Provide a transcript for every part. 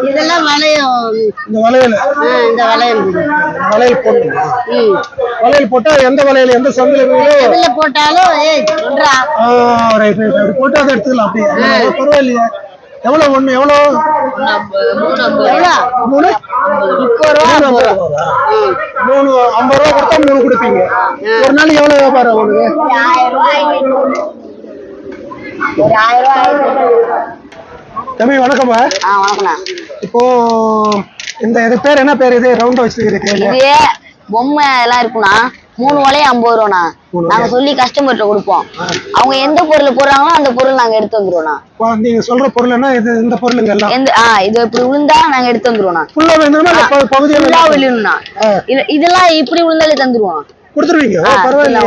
இதெல்லாம் வளையம். இந்த வளையல் இந்த வளையல் வளையல் போடணுமா? வளையல் போட்டா எந்த வளையல் எந்த சந்தில எதுல போட்டாலும் சொல்றா. ரைட் ரைட் அப்படி போட்டு அதை எடுத்துக்கலாம். அப்படியே பரவாயில்லையா? எவ்வளவு ஒண்ணு எவ்வளவு? மூணு 30 ரூபா. 50 ரூபா கொடுத்தா 3 கொடுப்பீங்க. ஒரு நாளைக்கு எவ்வளவு வியாபாரம் உங்களுக்கு? 1000 ரூபாய். தம்பி வணக்கம்மா. வணக்கம்ண்ணா. இப்போ இந்த இது பேர் என்ன பேர்? இது ரவுண்டா வச்சிருக்கீங்க. இது பொம்மை எல்லாம் இருக்குண்ணா. 3 வளையம் 50 ரூபாண்ணா. நாங்க சொல்லி கஸ்டமர்கிட்ட கொடுப்போம். அவங்க எந்த பொருள் போடுறாங்களோ அந்த பொருள் நாங்க எடுத்து வந்துருவோம்ண்ணா. நீங்க சொல்ற பொருள் என்ன? இது இந்த பொருளுங்க எல்லாம் இது இப்படி விழுந்தா நாங்க எடுத்து வந்துருவோம்ண்ணா. ஃபுல்லா வேணும்னா பகுதியில ஃபுல்லா விழுணும்ண்ணா. இதெல்லாம் இப்படி விழுந்தாலே தந்துருவோம். கொடுத்துருவீங்க. பரவாயில்ல.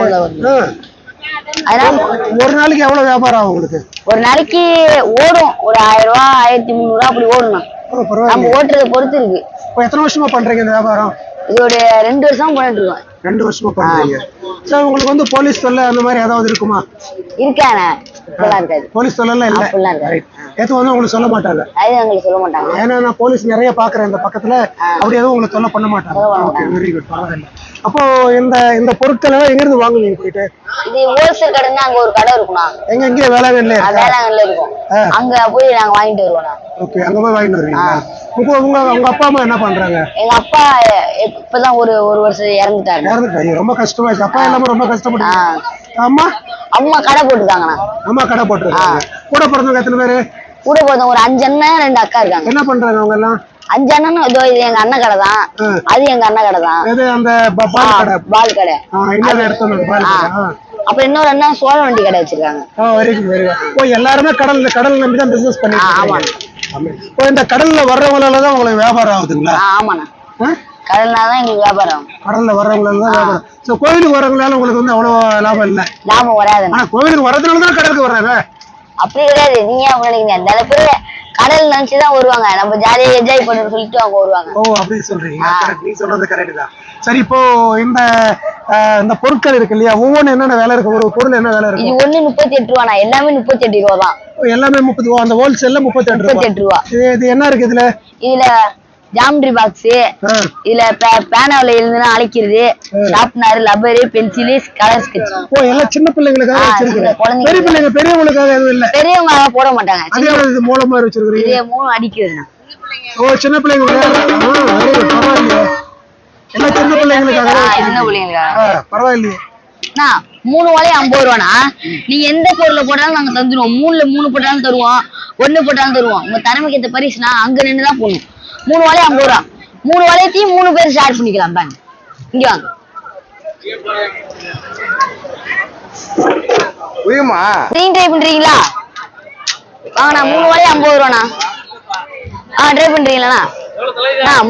அதனால ஒரு நாளைக்கு எவ்வளவு வியாபாரம் ஆகும் உங்களுக்கு? ஒரு நாளைக்கு ஓடும் ஒரு 1000 ரூபா 1300 அப்படி ஓடும்ண்ணா. நம்ம ஓட்டுறதை பொறுத்து இருக்கு. எத்தனை வருஷமா பண்றீங்க இந்த வியாபாரம்? இது ஒரு 2 வருஷமா பண்ணிட்டு இருக்கோம். 2 வருஷமா பண்றீங்க. சரி, உங்களுக்கு வந்து போலீஸ் தொல்லை அந்த மாதிரி ஏதாவது இருக்குமா? இருக்கானே. இருக்காது. போலீஸ் தொல்லை எல்லாம் இல்ல. எதுவும் வந்து உங்களுக்கு சொல்ல மாட்டாங்க? அது உங்களுக்கு சொல்ல மாட்டாங்க. ஏன்னா நான் போலீஸ் நிறைய பாக்குறேன் இந்த பக்கத்துல. அப்படி எதுவும் உங்களுக்கு தொல்லை பண்ண மாட்டாங்க. Very good. பரவாயில்ல. அப்போ இந்த பொருட்கள் எல்லாம் எங்க இருந்து வாங்குவீங்க போயிட்டு? இது ஹோல்சேல் கடைன்னா அங்க ஒரு கடை இருக்கும்ண்ணா. எங்க வேளாங்கண்ணில இருக்கும். அங்க போய் நாங்க வாங்கிட்டு வருவோம்ண்ணா. ஓகே, அங்க போய் வாங்கிட்டு வருவீங்க. உங்க அப்பா அம்மா என்ன பண்றாங்க? எங்க அப்பா இப்பதான் ஒரு வருஷம் இறந்துட்டாரு. ரொம்ப கஷ்டமாச்சு. அப்பா எல்லாமே ரொம்ப கஷ்டப்பட்டு. அம்மா கடை போட்டுருக்காங்கண்ணா. அம்மா கடை போட்டுருக்காங்க. கூட பிறந்தவங்க எத்தனை பேரு? கூட பிறந்தவங்க ஒரு 5 அண்ணன் 2 அக்கா இருக்காங்க. என்ன பண்றாங்க அவங்க எல்லாம்? 5 அண்ணன். இதோ இது எங்க அண்ணன் கடை தான். அது எங்க அண்ணன் கடை தான். அந்த பால் கடை. அப்புறம் இன்னொரு அண்ணன் சோழ வண்டி கடை வச்சிருக்காங்க. எல்லாருமே கடல் நம்பி தான் பிசினஸ் பண்ணிருக்காங்க. இந்த கடல்ல வர்றவங்களாலதான் உங்களுக்கு வியாபாரம் ஆகுதுங்களா? ஆமாண்ணா. கடல்னாலதான் எங்களுக்கு வியாபாரம். கடல்ல வர்றவங்களால தான் வியாபாரம். கோயிலுக்கு வர்றவங்களால உங்களுக்கு வந்து அவ்வளவு லாபம் இல்ல. லாபம் வராது. ஆனா கோயிலுக்கு வர்றதுனாலதான் கடலுக்கு வர்றாங்க. அப்படி கிடையாது. நீங்க நினைக்கிறீங்க நிறைய பேரு கடல் நினைச்சுதான் வருவாங்க. நம்ம ஜாலியா என்ஜாய் பண்ணு சொல்லிட்டு அவங்க வருவாங்க. அப்படி சொல்றீங்க. நீங்க சொல்றது கரெக்ட் தான். சரி, இப்போ இந்த பொருட்கள் இருக்கு இல்லையா, ஒவ்வொன்னு என்னென்ன வேலை இருக்கு? ஒரு பொருள் என்ன வேலை இருக்கு? இது ஒண்ணு 38 ரூபாண்ணா. எல்லாமே 38 ரூபா தான். எல்லாமே 30 ரூபா. அந்த ஹோல்சேல்ல 38 ரூபா. இது என்ன இருக்கு இதுல? ஜாமெட்ரி பாக்ஸ், இதுல பேனாவில எழுதுனா அழைக்கிறது, sharpener, rubber, pencil, colour sketch. எல்லாம் சின்ன பிள்ளைங்களுக்காக வச்சிருக்கீங்க. பெரியவங்களுக்காக எதுவும் இல்ல? பெரியவங்க போட மாட்டாங்க. இது மூலம் மாதிரி வச்சிருக்கீங்க. இது மூலம் அடிக்கிறதுனா. சின்ன பிள்ளைங்க. எல்லாம் சின்ன பிள்ளைங்களுக்காக. சின்ன பிள்ளைங்களுக்காக. பரவாயில்லையே. 3 வளையம் 50 ரூபாண்ணா. நீங்க எந்த பொருளை போட்டாலும் நாங்க தந்துருவோம். 3 போட்டாலும் தருவோம், 1 போட்டாலும் தருவோம். உங்க திறமைக்கு ஏற்ற பரிசுனா அங்க நின்றுதான் போகணும். 3 வளையம் 50 ரூபா. 3 வளையத்தையும் 3 பேர் ஷேர் பண்ணிக்கலாம். பாருங்க, இங்க வாங்க. ட்ரை பண்றீங்களா? வாங்கண்ணா. 3 வளையம் 50 ரூபாண்ணா. ட்ரை பண்றீங்களா?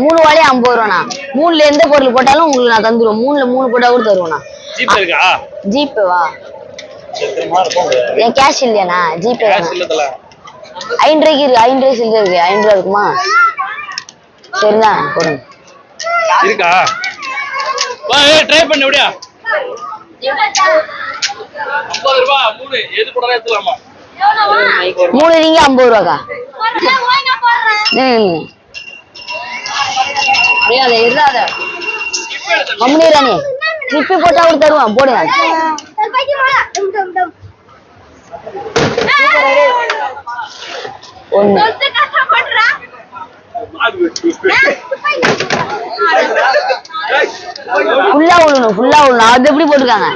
3 வளையம் 50 ரூபாண்ணா. 3ல எந்த பொருள் போட்டாலும் உங்களுக்கு நான் தந்துருவோம். 3ல 3 போட்டா கூட தருவோண்ணா. ஜிபேவா? என் கேஷ் இல்லையாண்ணா? ஜிபே 5 ரூபாய்க்கு இருக்கு. 5 ரூபாய் சில்லறை இருக்கு. 5 ரூபா இருக்குமா? சரிதான், போடுங்க. இருக்கா? ட்ரை பண்ணு. எப்படியா? 50 ரூபா 3 எது போடறா எடுத்துலாமா? 3 நீங்க 50 ரூபாக்கா? இருடாத கம்பெனி ராணி ட்ரிப்பு போட்டா கூட தருவான். போடுங்க. ஃபுல்லா விடணும். அது எப்படி போட்டுருக்காங்க?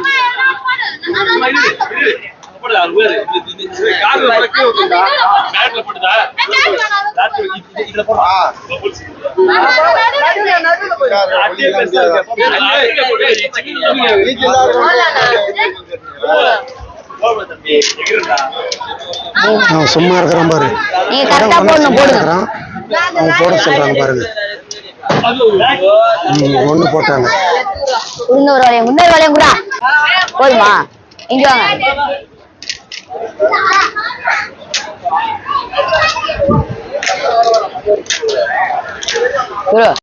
சும்மா இருக்கிறான் பாரு. நீங்க கரெக்டா போடணும். போடுங்க. அவங்க போட சொல்றாங்க பாருங்க. 1 போட்டாங்க. இன்னொரு வளையம் கூட போதுமா? இங்க வாங்க.